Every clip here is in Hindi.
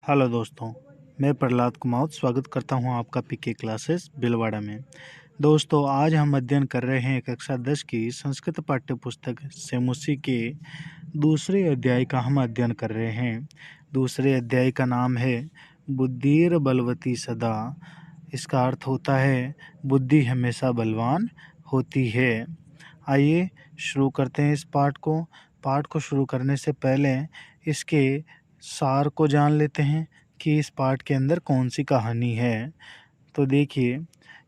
हेलो दोस्तों, मैं प्रहलाद कुमार स्वागत करता हूं आपका पीके क्लासेस भिलवाड़ा में। दोस्तों, आज हम अध्ययन कर रहे हैं कक्षा 10 की संस्कृत पाठ्य पुस्तक सेमुसी के दूसरे अध्याय का हम अध्ययन कर रहे हैं। दूसरे अध्याय का नाम है बुद्धिर बलवती सदा। इसका अर्थ होता है बुद्धि हमेशा बलवान होती है। आइए शुरू करते हैं इस पाठ को शुरू करने से पहले इसके सार को जान लेते हैं कि इस पाठ के अंदर कौन सी कहानी है। तो देखिए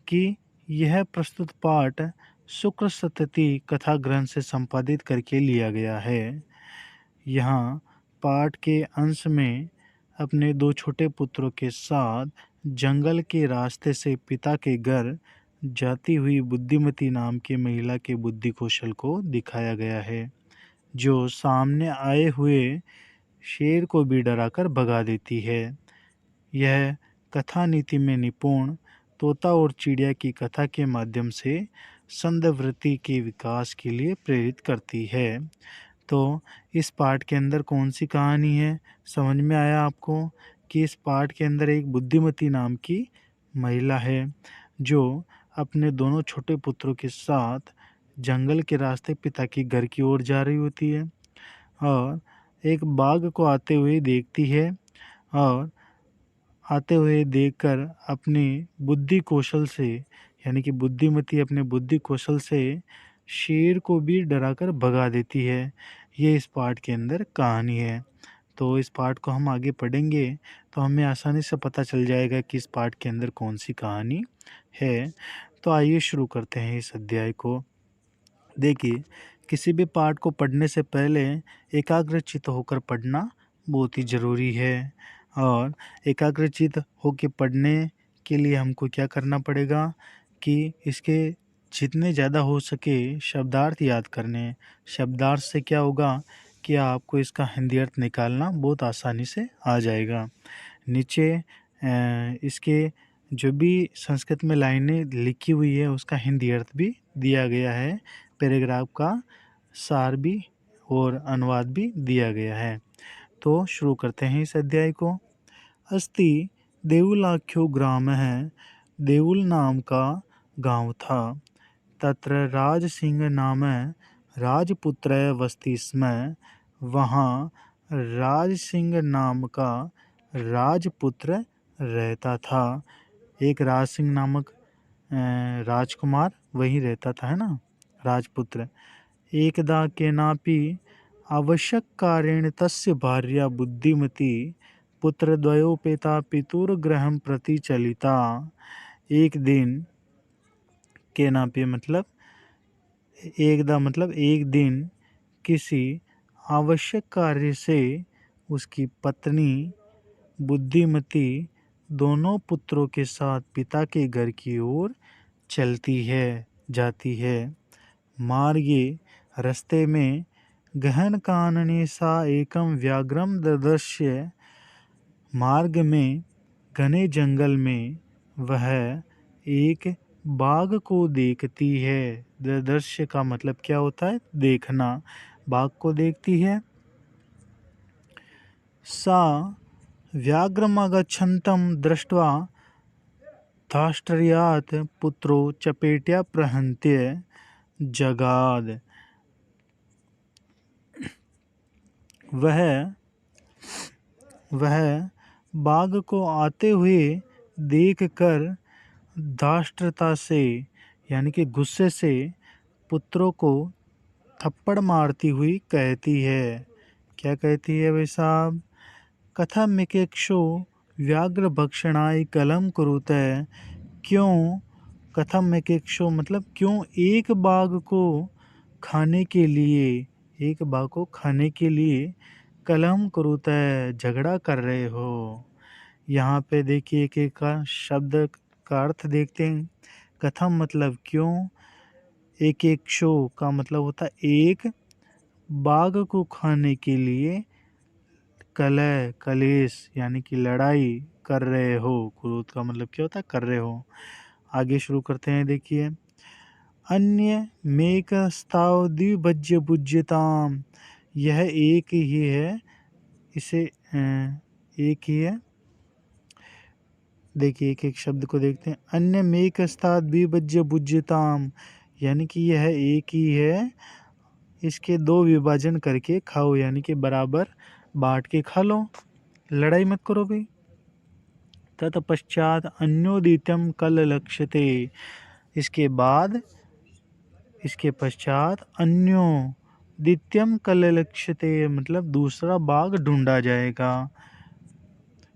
कि यह प्रस्तुत पाठ शुक्र सतती कथा ग्रंथ से संपादित करके लिया गया है। यहाँ पाठ के अंश में अपने दो छोटे पुत्रों के साथ जंगल के रास्ते से पिता के घर जाती हुई बुद्धिमती नाम की महिला के बुद्धि कौशल को दिखाया गया है, जो सामने आए हुए शेर को भी डराकर भगा देती है। यह कथा नीति में निपुण तोता और चिड़िया की कथा के माध्यम से संदवृत्ति के विकास के लिए प्रेरित करती है। तो इस पाठ के अंदर कौन सी कहानी है, समझ में आया आपको कि इस पाठ के अंदर एक बुद्धिमती नाम की महिला है जो अपने दोनों छोटे पुत्रों के साथ जंगल के रास्ते पिता के घर की ओर जा रही होती है और एक बाघ को आते हुए देखती है और आते हुए देखकर अपनी बुद्धि कौशल से, यानी कि बुद्धिमती अपने बुद्धि कौशल से शेर को भी डराकर भगा देती है। ये इस पाठ के अंदर कहानी है। तो इस पाठ को हम आगे पढ़ेंगे तो हमें आसानी से पता चल जाएगा कि इस पाठ के अंदर कौन सी कहानी है। तो आइए शुरू करते हैं इस अध्याय को। देखिए, किसी भी पाठ को पढ़ने से पहले एकाग्रचित्त होकर पढ़ना बहुत ही ज़रूरी है और एकाग्रचित्त होकर पढ़ने के लिए हमको क्या करना पड़ेगा कि इसके जितने ज़्यादा हो सके शब्दार्थ याद करने। शब्दार्थ से क्या होगा कि आपको इसका हिंदी अर्थ निकालना बहुत आसानी से आ जाएगा। नीचे इसके जो भी संस्कृत में लाइनें लिखी हुई है उसका हिंदी अर्थ भी दिया गया है। पैराग्राफ का सार भी और अनुवाद भी दिया गया है। तो शुरू करते हैं इस अध्याय को। अस्ति देउलाख्यो ग्राम है। देउल नाम का गांव था। तत्र राज सिंह नाम राजपुत्र वस्ती स्म। वहाँ राज सिंह नाम का राजपुत्र रहता था। एक राज सिंह नामक राजकुमार वहीं रहता था, है ना, राजपुत्र। एकदा केनापि आवश्यक कारेण तस्य भार्या बुद्धिमती पुत्रद्वयोपेता पितुर्गृहं प्रति चलिता। एक दिन, केनापि मतलब एकदा मतलब एक दिन, किसी आवश्यक कार्य से उसकी पत्नी बुद्धिमती दोनों पुत्रों के साथ पिता के घर की ओर जाती है। मार्गे रास्ते में गहन कानने सा एकम व्याघ्रम ददृश्य। मार्ग में घने जंगल में वह एक बाघ को देखती है। ददृश्य का मतलब क्या होता है? देखना। बाघ को देखती है। सा व्याघ्रमगच्छन्तं दृष्ट्वा धाष्ट्र्यात् पुत्रो चपेट्या प्रहन्त्य जगाद। वह बाघ को आते हुए देखकर धाष्ट्रता से, यानी कि गुस्से से, पुत्रों को थप्पड़ मारती हुई कहती है। क्या कहती है भाई साहब? कथमेकेक्षो व्याघ्र भक्षणाय कलम कुरुते। क्यों? कथमेकेक्षो मतलब क्यों एक बाघ को खाने के लिए कलम कुरुते झगड़ा कर रहे हो। यहाँ पे देखिए एक एक का शब्द का अर्थ देखते हैं। कथम मतलब क्यों, एक एक शो का मतलब होता है एक, बाघ को खाने के लिए कलेश यानी कि लड़ाई कर रहे हो। कुरुत का मतलब क्या होता है? कर रहे हो। आगे शुरू करते हैं। देखिए, अन्य मेकस्ताव द्विभज्य भुज्यताम। यह एक ही है, इसे एक ही है देखिए एक एक शब्द को देखते हैं। अन्य मेकस्ताद विभज्य भुज्यताम, यानी कि यह एक ही है, इसके दो विभाजन करके खाओ, यानी कि बराबर बांट के खा लो, लड़ाई मत करो भाई। तत्पश्चात अन्योदितम कल लक्ष्यते, इसके पश्चात अन्योदित्यम कल लक्ष्यते, मतलब दूसरा बाघ ढूंढा जाएगा।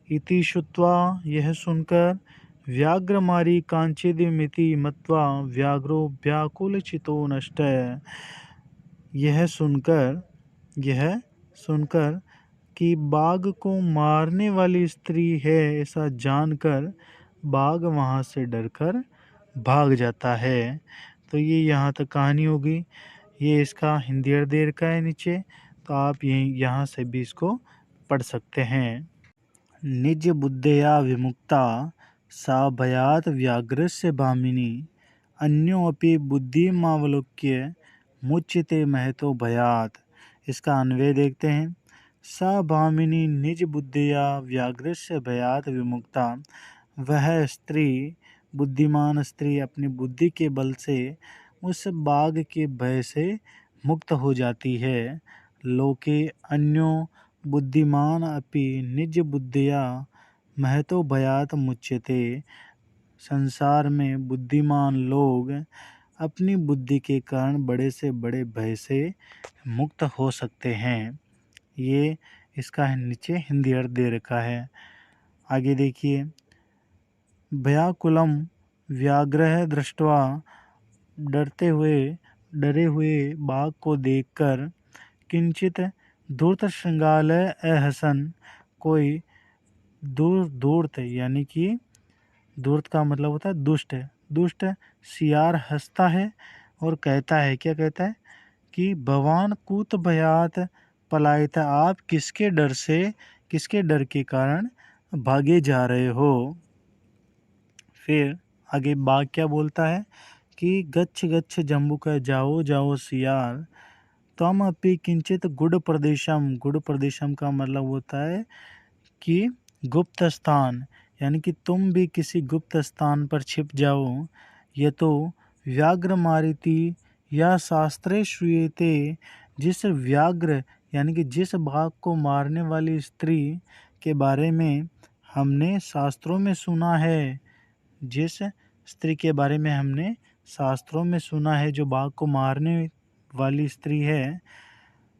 इति श्रुत्वा, यह सुनकर, व्याघ्रमारी कांचिदिमिति मत्वा व्याघ्रो व्याकुलचितो नष्ट, यह सुनकर कि बाघ को मारने वाली स्त्री है ऐसा जानकर बाघ वहाँ से डरकर भाग जाता है। तो ये यहाँ तक कहानी होगी। ये इसका हिंदी अर्थ दे रखा है नीचे, तो आप यहाँ से भी इसको पढ़ सकते हैं। निज बुद्धया विमुक्ता सा भयात व्याघ्रस्य भामिनी, अन्योऽपि बुद्धिमावलोक्य मुच्यते महतो भयात। इसका अन्वय देखते हैं। सा भामिनी निज बुद्धिया व्याघ्रस्य भयात विमुक्ता, वह स्त्री, बुद्धिमान स्त्री अपनी बुद्धि के बल से उस बाघ के भय से मुक्त हो जाती है। लोके अन्यो बुद्धिमान अपि निज बुद्धिया महतो भयात मुच्यते, संसार में बुद्धिमान लोग अपनी बुद्धि के कारण बड़े से बड़े भय से मुक्त हो सकते हैं। ये इसका नीचे हिंदी अर्थ दे रखा है। आगे देखिए। भयाकुलम व्याघ्रः दृष्ट्वा, डरे हुए बाघ को देखकर, किंचित धूर्त श्रृंगालय अहसन, कोई धूर्त यानी कि धूर्त का मतलब होता है दुष्ट सियार हंसता है और कहता है, क्या कहता है कि भवान कूत भयात पलायित, आप किसके डर के कारण भागे जा रहे हो। फिर आगे बाघ क्या बोलता है कि गच्छ गच्छ जम्बुक, जाओ जाओ सियार, त्वम अपि किंचित गुड़ प्रदेशम का मतलब होता है कि गुप्त स्थान, यानी कि तुम भी किसी गुप्त स्थान पर छिप जाओ। ये तो व्याघ्र मारिति या शास्त्रे श्रूयते, जिस व्याघ्र यानी कि जिस बाघ को मारने वाली स्त्री के बारे में हमने शास्त्रों में सुना है, जिस स्त्री के बारे में हमने शास्त्रों में सुना है जो बाघ को मारने वाली स्त्री है,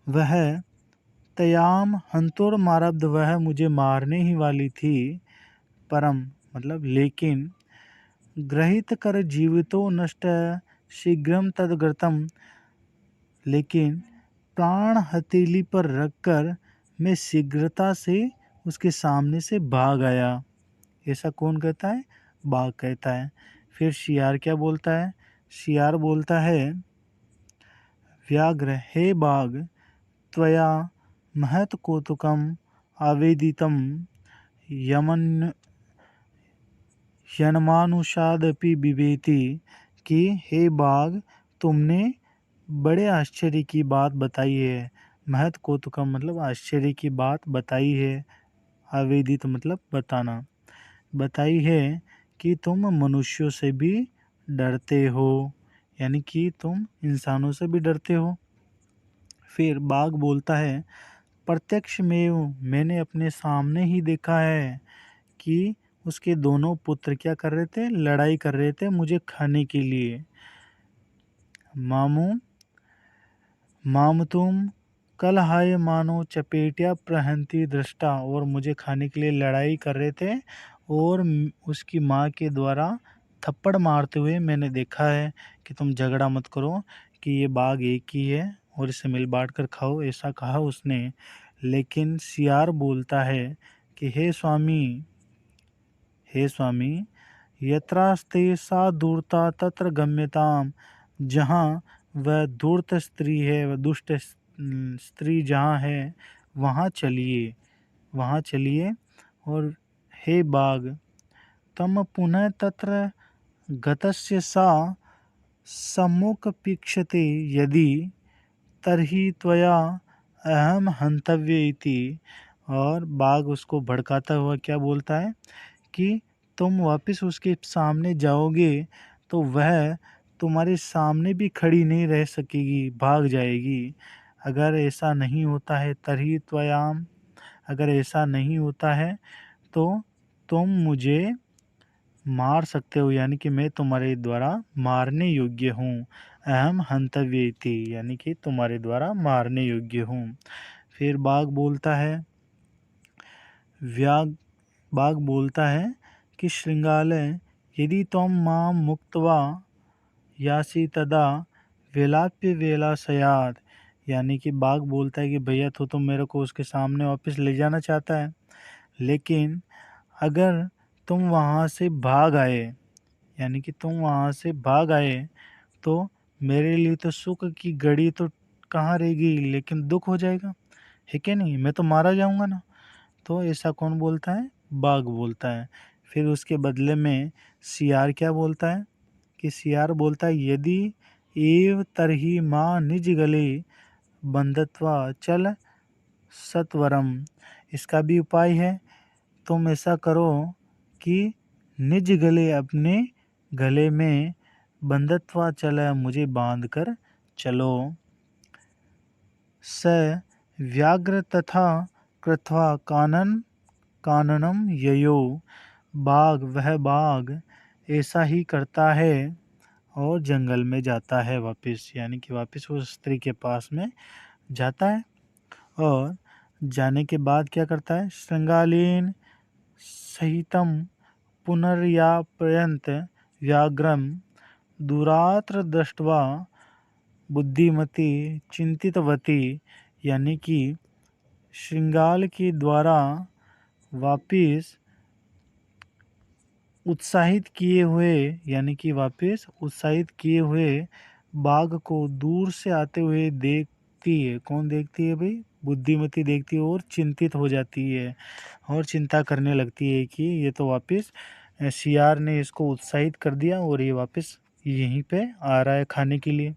वह तयाम हंतुर मारब्ध, वह मुझे मारने ही वाली थी। परम मतलब लेकिन, ग्रहित कर जीवितो नष्ट शीघ्रम तदग्रतम, लेकिन प्राण हथेली पर रखकर मैं शीघ्रता से उसके सामने से भाग आया। ऐसा कौन कहता है? बाघ कहता है। फिर शियार क्या बोलता है? शियार बोलता है, व्याघ्र, हे बाघ, त्वया महत कौतुकम आवेदितम यन्मानुषादपि बिभेति, कि हे बाघ, तुमने बड़े आश्चर्य की बात बताई है। महत कौतुकम मतलब आश्चर्य की बात बताई है। आवेदित मतलब बताई है कि तुम मनुष्यों से भी डरते हो, यानी कि तुम इंसानों से भी डरते हो। फिर बाघ बोलता है, प्रत्यक्ष में मैंने अपने सामने ही देखा है कि उसके दोनों पुत्र क्या कर रहे थे? लड़ाई कर रहे थे मुझे खाने के लिए। मामतुम कल हाय मानो चपेटिया प्रहंती दृष्टा, और मुझे खाने के लिए लड़ाई कर रहे थे और उसकी माँ के द्वारा थप्पड़ मारते हुए मैंने देखा है कि तुम झगड़ा मत करो, कि ये बाघ एक ही है और इसे मिल बांट कर खाओ, ऐसा कहा उसने। लेकिन सियार बोलता है कि हे स्वामी, यत्रास्ते सा धूर्ता तत्र गम्यताम, जहाँ वह धूर्त स्त्री है, वह दुष्ट स्त्री जहाँ है वहाँ चलिए। और हे बाघ, तम पुनः तत्र गतस्य सा सम्मुखपीक्षते यदि, तर्हि त्वया अहम हंतव्य इति। और बाघ उसको भड़काता हुआ क्या बोलता है कि तुम वापस उसके सामने जाओगे तो वह तुम्हारे सामने भी खड़ी नहीं रह सकेगी, भाग जाएगी। अगर ऐसा नहीं होता है तर्हि त्वयाम, अगर ऐसा नहीं होता है तो तुम मुझे मार सकते हो, यानी कि मैं तुम्हारे द्वारा मारने योग्य हूँ। अहम हंतव्य इति, यानी कि तुम्हारे द्वारा मारने योग्य हूँ। फिर व्याग बाघ बोलता है कि श्रृंगालय यदि त्वं मां मुक्त्वा यासि तदा वेलाप्य वेलासयात्, यानी कि बाघ बोलता है कि भैया तो मेरे को उसके सामने वापस ले जाना चाहता है, लेकिन अगर तुम वहाँ से भाग आए, यानी कि तुम वहाँ से भाग आए तो मेरे लिए तो सुख की घड़ी तो कहाँ रहेगी, लेकिन दुख हो जाएगा, है कि नहीं, मैं तो मारा जाऊँगा ना। तो ऐसा कौन बोलता है? बाघ बोलता है। फिर उसके बदले में सियार क्या बोलता है कि सियार बोलता है यदि एव तरही माँ निज गले बंधत्वा चल सत्वरम, इसका भी उपाय है। तुम ऐसा करो कि निज गले, अपने गले में बंधत्वा चल, मुझे बांध कर चलो। स व्याघ्र तथा कृत्वा काननम ययो, वह बाघ ऐसा ही करता है और जंगल में जाता है वापस, यानी कि वापस उस स्त्री के पास में जाता है। और जाने के बाद क्या करता है? श्रृंगालीन सहितम पुनर्यापयंत व्याघ्रम दुरात्र दृष्ट्वा बुद्धिमती चिंतितवती, यानी कि श्रृंगाल के द्वारा वापिस उत्साहित किए हुए, यानी कि वापस उत्साहित किए हुए बाघ को दूर से आते हुए देखती है। कौन देखती है भाई? बुद्धिमती देखती है और चिंतित हो जाती है और चिंता करने लगती है कि ये तो वापस सियार ने इसको उत्साहित कर दिया और ये वापस यहीं पे आ रहा है खाने के लिए।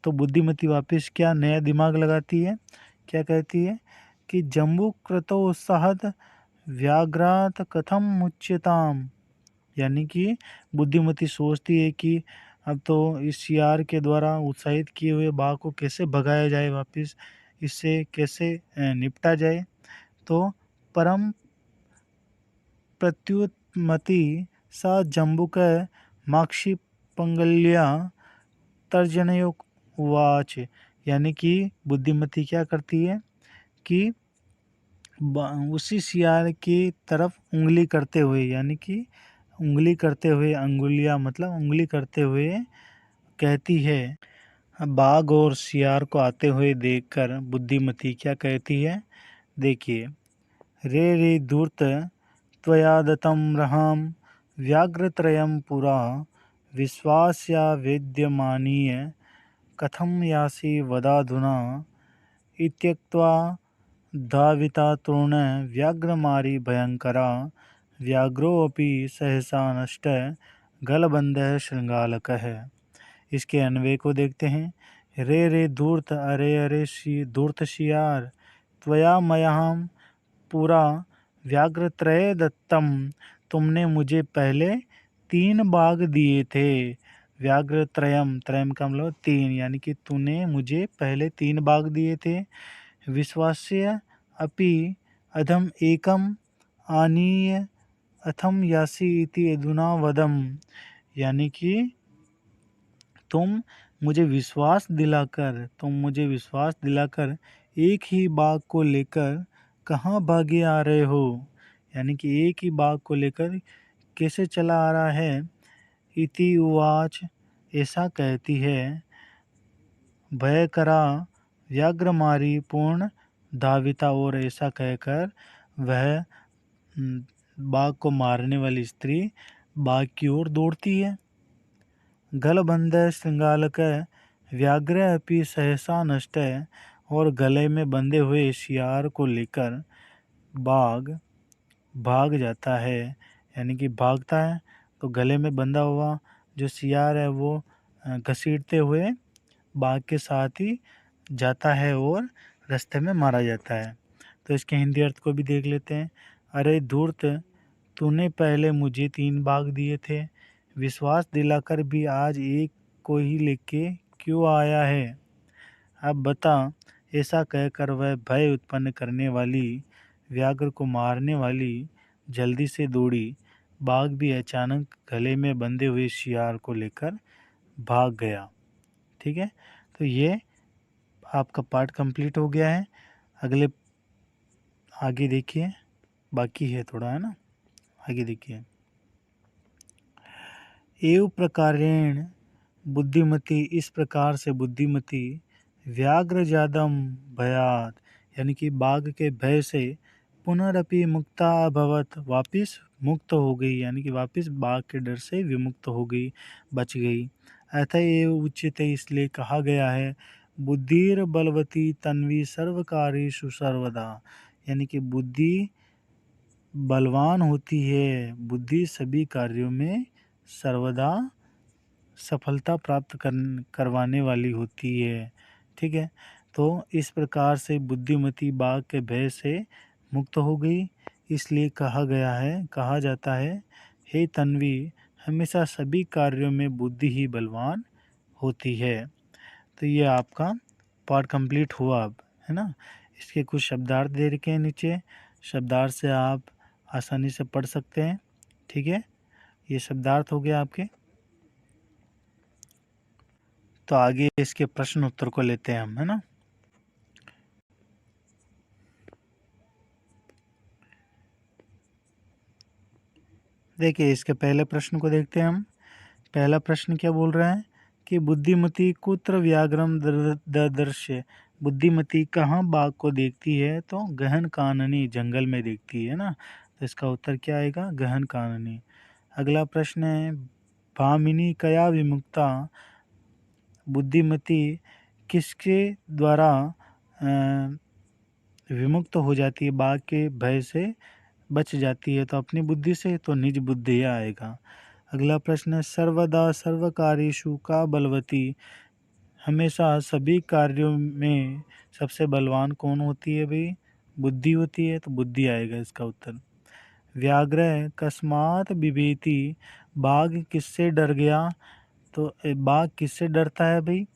तो बुद्धिमती वापस क्या नया दिमाग लगाती है, क्या कहती है कि जम्बू कृतो उत्साहत व्याघ्रात कथम मुच्यताम, यानी कि बुद्धिमती सोचती है कि अब तो इस सियार के द्वारा उत्साहित किए हुए बाघ को कैसे भगाया जाए, वापस इससे कैसे निपटा जाए। तो परम प्रत्युत्मति सा जम्बुक माक्षी पंगल्या तर्जनयोवाच, यानी कि बुद्धिमती क्या करती है कि उसी सियार की तरफ उंगली करते हुए, यानी कि उंगली करते हुए, अंगुलियां मतलब उंगली करते हुए कहती है। बाघ और सियार को आते हुए देखकर बुद्धिमती क्या कहती है? देखिए, रे रे धूर्त त्वया दत्तं रहाम व्याघ्रत्रयं पुरा विश्वास्या वेद्यमानीय कथं यासि वदाधुना इत्युक्त्वा धाविता तृण व्याघ्रमारी भयंकरा व्याघ्रोऽपि सहसा नष्ट गलबंधः शृंगालकः। इसके अन्वय को देखते हैं। रे रे धूर्त, अरे अरे धूर्त शियार, त्वया मह्यं पूरा व्याघ्रत्रय दत्तम, तुमने मुझे पहले 3 बाघ दिए थे। व्याघ्रत्रयम, त्रयम का मतलब 3, यानी कि तूने मुझे पहले 3 बाघ दिए थे। विश्वास्य अपि अधम एकम आनीय अथम यासी इति अधुना वदम, यानी कि तुम मुझे विश्वास दिलाकर एक ही बाघ को लेकर कहाँ भागे आ रहे हो, यानी कि एक ही बाघ को लेकर कैसे चला आ रहा है। इति उवाच, ऐसा कहती है। भयकरा व्याघ्रमारी पूर्ण धाविता, और ऐसा कहकर वह बाघ को मारने वाली स्त्री बाघ की ओर दौड़ती है। गलबंध श्रृंगालक व्याघ्र अपि सहसा नष्ट, और गले में बंधे हुए शियार को लेकर बाघ भाग जाता है, यानी कि भागता है। तो गले में बंधा हुआ जो शियार है वो घसीटते हुए बाघ के साथ ही जाता है और रास्ते में मारा जाता है। तो इसके हिंदी अर्थ को भी देख लेते हैं। अरे धूर्त तूने पहले मुझे 3 बाघ दिए थे, विश्वास दिलाकर भी आज एक को ही लेके क्यों आया है? अब बता। ऐसा कहकर वह भय उत्पन्न करने वाली, व्याघ्र को मारने वाली जल्दी से दौड़ी। बाघ भी अचानक गले में बंधे हुए शियार को लेकर भाग गया। ठीक है, तो ये आपका पार्ट कंप्लीट हो गया है। अगले आगे देखिए, बाकी है थोड़ा, है ना। आगे देखिए, एव प्रकारेण बुद्धिमती, इस प्रकार से बुद्धिमती व्याघ्र जादम भयात, यानी कि बाघ के भय से पुनरअपि मुक्ता अभवत, वापिस मुक्त हो गई, यानी कि वापिस बाघ के डर से विमुक्त हो गई, बच गई। अतएव उच्यते, इसलिए कहा गया है, बुद्धिर बलवती तन्वी सर्वकारेषु सर्वदा, यानी कि बुद्धि बलवान होती है, बुद्धि सभी कार्यों में सर्वदा सफलता प्राप्त करवाने वाली होती है। ठीक है, तो इस प्रकार से बुद्धिमती बाघ के भय से मुक्त हो गई, इसलिए कहा जाता है, हे तन्वी, हमेशा सभी कार्यों में बुद्धि ही बलवान होती है। तो ये आपका पार्ट कंप्लीट हुआ अब, है ना। इसके कुछ शब्दार्थ दे रखे हैं नीचे, शब्दार्थ से आप आसानी से पढ़ सकते हैं। ठीक है, ये शब्दार्थ हो गया आपके। तो आगे इसके प्रश्न उत्तर को लेते हैं हम, है ना। देखिए, इसके पहले प्रश्न को देखते हैं हम। पहला प्रश्न क्या बोल रहा है कि बुद्धिमती कुत्र व्याघ्रम ददर्श्य, बुद्धिमती कहाँ बाघ को देखती है? तो गहन काननी, जंगल में देखती है ना। तो इसका उत्तर क्या आएगा? गहन काननी। अगला प्रश्न है, भामिनी कया विमुक्ता, बुद्धिमती किसके द्वारा विमुक्त हो जाती है, बाघ के भय से बच जाती है? तो अपनी बुद्धि से, तो निज बुद्धि आएगा। अगला प्रश्न है, सर्वदा सर्वकार्येषु का बलवती, हमेशा सभी कार्यों में सबसे बलवान कौन होती है भाई? बुद्धि होती है, तो बुद्धि आएगा इसका उत्तर। व्याघ्र कस्मात बिभेति, बाघ किससे डर गया? तो बाघ किससे डरता है भाई?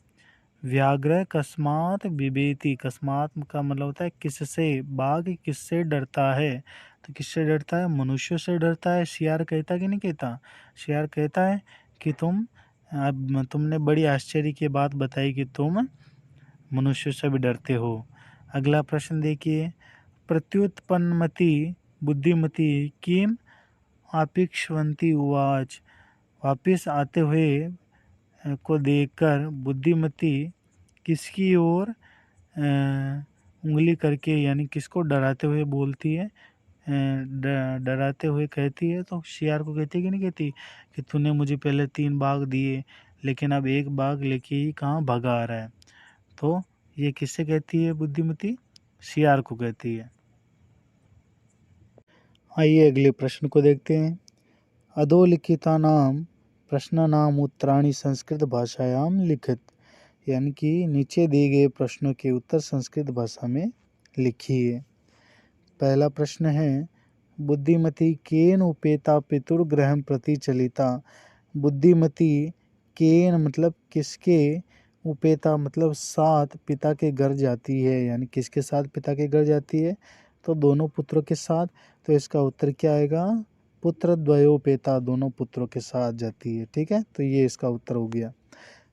व्याघ्र कस्मात बिभेति, कस्मात का मतलब होता है किससे, बाघ किससे डरता है? तो किससे डरता है? मनुष्य से डरता है। शियार कहता कि नहीं कहता? शियार कहता है कि तुमने बड़ी आश्चर्य की बात बताई कि तुम मनुष्य से भी डरते हो। अगला प्रश्न देखिए, प्रत्युत्पन्नमति बुद्धिमती किम आपिक्षवंती उवाच, वापिस आते हुए को देखकर बुद्धिमती किसकी ओर उंगली करके, यानी किसको डराते हुए बोलती है, डराते हुए कहती है? तो शियार को कहती है कि नहीं कहती कि तूने मुझे पहले 3 बाघ दिए, लेकिन अब एक बाघ लेके ही कहाँ भगा आ रहा है? तो ये किससे कहती है बुद्धिमती? शियार को कहती है। आइए अगले प्रश्न को देखते हैं। अधोलिखितानाम प्रश्नानाम उत्तराणि संस्कृत भाषायाम लिखित, यानी कि नीचे दिए गए प्रश्नों के उत्तर संस्कृत भाषा में लिखिए। पहला प्रश्न है, बुद्धिमती केन उपेता पितुर्गृहं प्रति चलिता, बुद्धिमती केन मतलब किसके, उपेता मतलब साथ, पिता के घर जाती है, यानी किसके साथ पिता के घर जाती है? तो दोनों पुत्रों के साथ। तो इसका उत्तर क्या आएगा? पुत्र द्वयोपेता, दोनों पुत्रों के साथ जाती है। ठीक है, तो ये इसका उत्तर हो गया।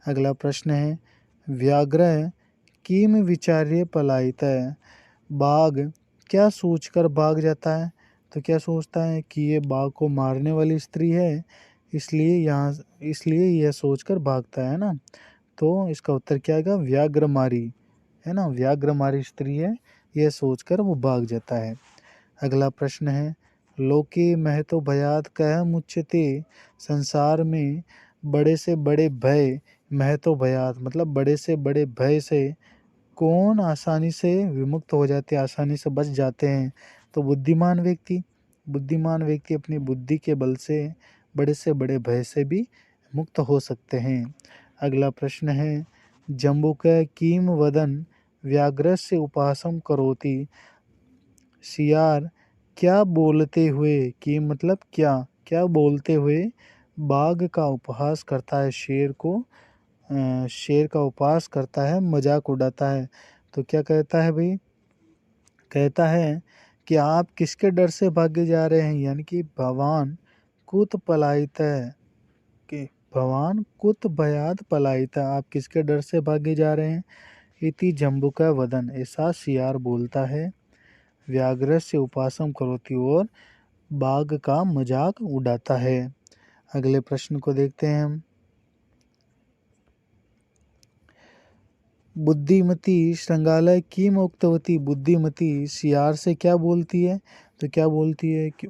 अगला प्रश्न है, व्याघ्र किम विचार्य पलायित, बाघ क्या सोचकर भाग जाता है? तो क्या सोचता है कि ये बाघ को मारने वाली स्त्री है, इसलिए यह सोचकर भागता है ना। तो इसका उत्तर क्या आएगा? व्याघ्रमारी, है ना, व्याघ्रमारी स्त्री है, यह सोचकर वो भाग जाता है। अगला प्रश्न है, लोके महतो भयात कह मुच्यते, संसार में बड़े से बड़े भय, महतो भयात मतलब बड़े से बड़े भय से कौन आसानी से विमुक्त हो जाते हैं, आसानी से बच जाते हैं? तो बुद्धिमान व्यक्ति। बुद्धिमान व्यक्ति अपनी बुद्धि के बल से बड़े से बड़े भय से भी मुक्त हो सकते हैं। अगला प्रश्न है, जम्बुक किम वदन व्याघ्रस्य उपासम करोति, शियार क्या बोलते हुए, कि मतलब क्या, क्या बोलते हुए बाघ का उपहास करता है, शेर का उपहास करता है, मजाक उड़ाता है। तो क्या कहता है भाई, कहता है कि आप किसके डर से भागे जा रहे हैं, यानी कि भवान कुत पलायित है, कि भवान कुत भयात पलायित है, आप किसके डर से भागे जा रहे हैं। इति जम्बुका वदन, ऐसा सियार बोलता है। व्याघ्रस्य उपासम करोति, और बाघ का मजाक उड़ाता है। अगले प्रश्न को देखते हैं हम। बुद्धिमती श्रृंगालय की मुक्तवती, बुद्धिमती सियार से क्या बोलती है, तो क्या बोलती है कि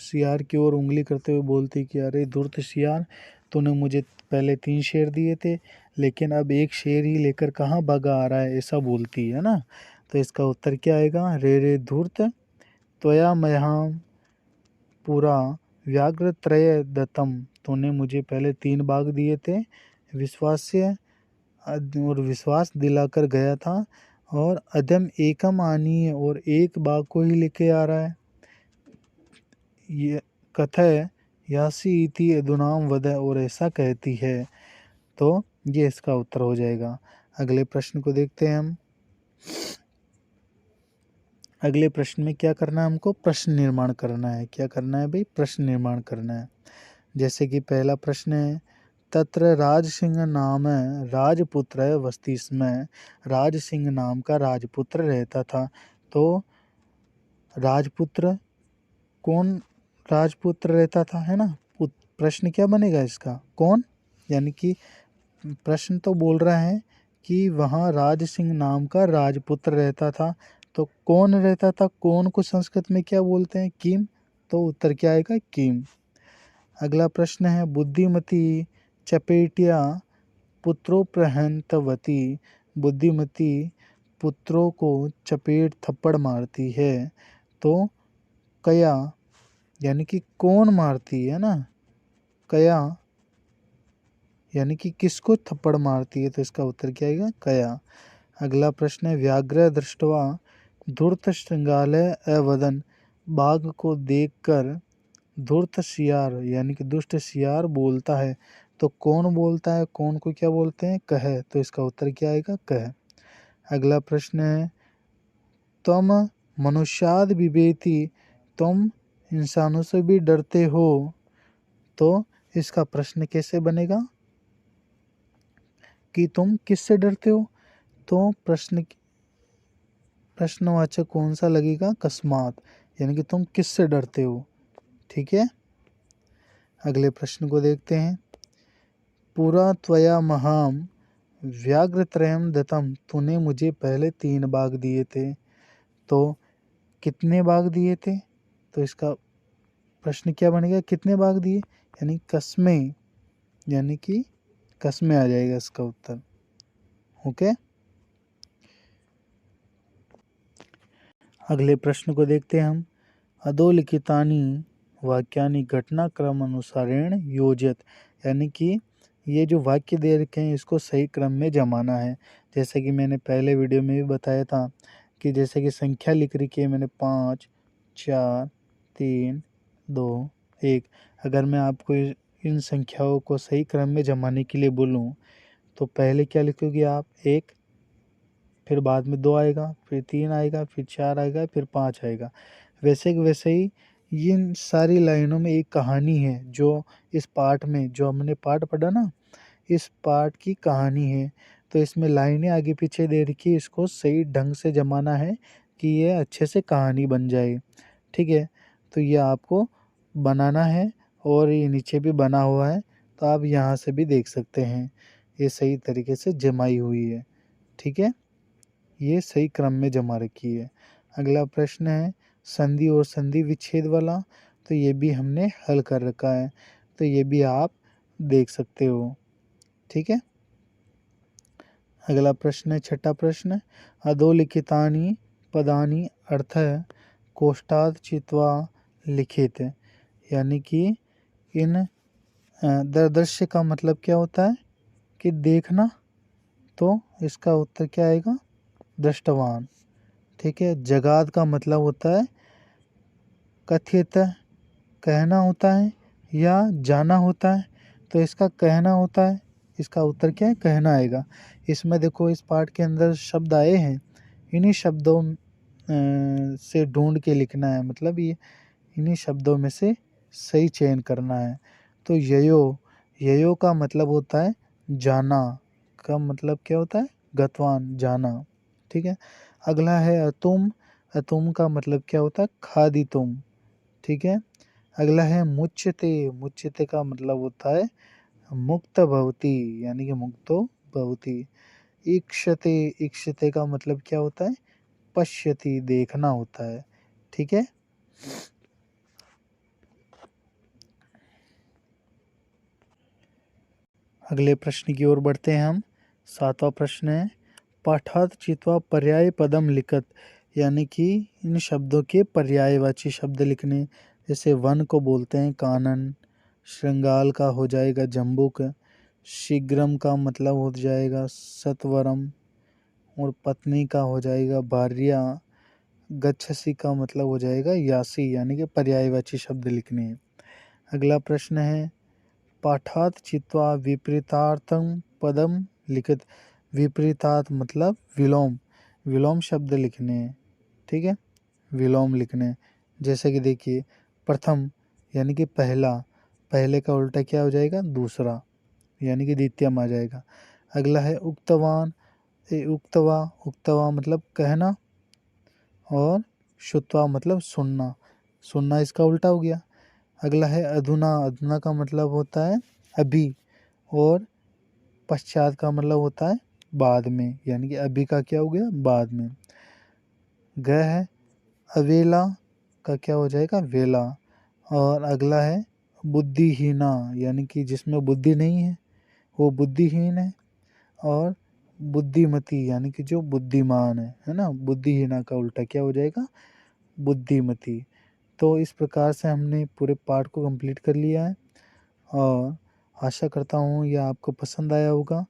सियार की ओर उंगली करते हुए बोलती है कि अरे धूर्त सियार, तूने मुझे पहले 3 शेर दिए थे, लेकिन अब एक शेर ही लेकर कहाँ भागा आ रहा है, ऐसा बोलती है ना। तो इसका उत्तर क्या आएगा, रे रे धूर्त त्वया मह्यं पुरा व्याघ्र त्रय दत्तम, तूने मुझे पहले 3 बाघ दिए थे, विश्वास्य और विश्वास दिलाकर गया था, और अदम एकम आनी, और एक बाघ को ही लेके आ रहा है। ये कथय यासी इति अधुनाम वद, और ऐसा कहती है। तो ये इसका उत्तर हो जाएगा। अगले प्रश्न को देखते हैं हम। अगले प्रश्न में क्या करना है हमको, प्रश्न निर्माण करना है। क्या करना है भाई, प्रश्न निर्माण करना है। जैसे कि पहला प्रश्न है, तत्र राज सिंह नाम राजपुत्र वस्ती, इसमें राज सिंह नाम का राजपुत्र रहता था। तो राजपुत्र, कौन राजपुत्र रहता था, है ना। प्रश्न क्या बनेगा इसका, कौन, यानी कि प्रश्न तो बोल रहा है कि वहाँ राज सिंह नाम का राजपुत्र रहता था। तो कौन रहता था, कौन को संस्कृत में क्या बोलते हैं, किम। तो उत्तर क्या आएगा, किम। अगला प्रश्न है, बुद्धिमती चपेटिया पुत्रोप्रहंतवती, बुद्धिमती पुत्रों को चपेट थप्पड़ मारती है। तो कया, यानी कि कौन मारती है ना, कया यानी कि किसको थप्पड़ मारती है, तो इसका उत्तर क्या आएगा, कया। अगला प्रश्न है, व्याघ्र दृष्टवा धूर्त श्रृंगालय अवदन, बाघ को देखकर धूर्त सियार, यानी कि दुष्ट सियार बोलता है। तो कौन बोलता है, कौन को क्या बोलते हैं, कह। तो इसका उत्तर क्या आएगा, कह। अगला प्रश्न है, तुम मनुष्याद विवेति, तुम इंसानों से भी डरते हो। तो इसका प्रश्न कैसे बनेगा, कि तुम किससे डरते हो। तो प्रश्नवाचक कौन सा लगेगा, कस्मात, यानी कि तुम किससे डरते हो। ठीक है। अगले प्रश्न को देखते हैं, पुरा त्वया महाम व्याघ्रत्रयम दत्तम, तूने मुझे पहले 3 बाघ दिए थे। तो कितने बाघ दिए थे, तो इसका प्रश्न क्या बनेगा, कितने बाघ दिए, यानी कस्में, यानी कि कस्में आ जाएगा इसका उत्तर। ओके। अगले प्रश्न को देखते हैं हम, अधोलिखितानि वाक्यानि घटनाक्रम अनुसारेण योजित, यानी कि ये जो वाक्य दे रखे हैं इसको सही क्रम में जमाना है। जैसे कि मैंने पहले वीडियो में भी बताया था कि जैसे कि संख्या लिख रखी है मैंने 5 4 3 2 1, अगर मैं आपको इन संख्याओं को सही क्रम में जमाने के लिए बोलूँ तो पहले क्या लिखोगे आप, 1, फिर बाद में 2 आएगा, फिर 3 आएगा, फिर 4 आएगा, फिर 5 आएगा। वैसे कि वैसे ही इन सारी लाइनों में एक कहानी है, जो इस पाठ में जो हमने पाठ पढ़ा ना, इस पाठ की कहानी है। तो इसमें लाइनें आगे पीछे दे रखी है, इसको सही ढंग से जमाना है कि ये अच्छे से कहानी बन जाए। ठीक है। तो ये आपको बनाना है, और ये नीचे भी बना हुआ है, तो आप यहाँ से भी देख सकते हैं, ये सही तरीके से जमाई हुई है। ठीक है, ये सही क्रम में जमा रखी है। अगला प्रश्न है संधि और संधि विच्छेद वाला, तो ये भी हमने हल कर रखा है, तो ये भी आप देख सकते हो। ठीक है। अगला प्रश्न है, छठा प्रश्न, अधोलिखितानि पदानि अर्थ कोष्ठाद चित्वा लिखित, यानी कि इन दृश्य का मतलब क्या होता है, कि देखना। तो इसका उत्तर क्या आएगा, दृष्टवान। ठीक है। जगाद का मतलब होता है कथित कहना होता है या जाना होता है? तो इसका कहना होता है। इसका उत्तर क्या है? कहना आएगा। इसमें देखो इस पाठ के अंदर शब्द आए हैं, इन्हीं शब्दों से ढूंढ के लिखना है, मतलब ये इन्हीं शब्दों में से सही चयन करना है। तो ययो का मतलब होता है जाना, का मतलब क्या होता है? गतवान, जाना। ठीक है। अगला है अतुम। अतुम का मतलब क्या होता है? खादितुम। ठीक है। अगला है मुच्यते। मुच्यते का मतलब होता है मुक्त भवती, यानी कि मुक्तो भवती। ईक्षते। ईक्षते का मतलब क्या होता है? पश्यति, देखना होता है। ठीक है। अगले प्रश्न की ओर बढ़ते हैं हम। 7वां प्रश्न है पाठात चित्वा पर्याय पदम लिखत, यानी कि इन शब्दों के पर्यायवाची शब्द लिखने। जैसे वन को बोलते हैं कानन, श्रृंगाल का हो जाएगा जम्बुक, शीघ्रम का मतलब हो जाएगा सत्वरम, और पत्नी का हो जाएगा भार्या, गच्छसी का मतलब हो जाएगा यासी, यानी कि पर्यायवाची शब्द लिखने हैं। अगला प्रश्न है पाठात चित्वा विपरीतार्थं पदम लिखित। विपरीतार्थ मतलब विलोम, विलोम शब्द लिखने हैं। ठीक है। विलोम लिखने, जैसे कि देखिए प्रथम यानी कि पहला, पहले का उल्टा क्या हो जाएगा? दूसरा, यानी कि द्वितीयम आ जाएगा। अगला है उक्तवान। उक्तवा, उक्तवा मतलब कहना, और श्रुत्वा मतलब सुनना, सुनना इसका उल्टा हो गया। अगला है अधुना। अधुना का मतलब होता है अभी, और पश्चात का मतलब होता है बाद में, यानी कि अभी का क्या हो गया? बाद में। ग है अवेला का क्या हो जाएगा? वेला। और अगला है बुद्धिहीना, यानी कि जिसमें बुद्धि नहीं है वो बुद्धिहीन है। और बुद्धिमती, यानी कि जो बुद्धिमान है ना? बुद्धिहीना का उल्टा क्या हो जाएगा? बुद्धिमती। तो इस प्रकार से हमने पूरे पाठ को कंप्लीट कर लिया है, और आशा करता हूँ यह आपको पसंद आया होगा।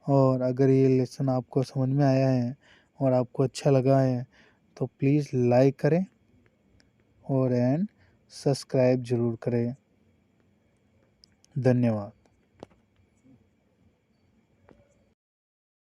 और अगर ये लेसन आपको समझ में आया है और आपको अच्छा लगा है तो प्लीज़ लाइक करें और सब्सक्राइब ज़रूर करें। धन्यवाद।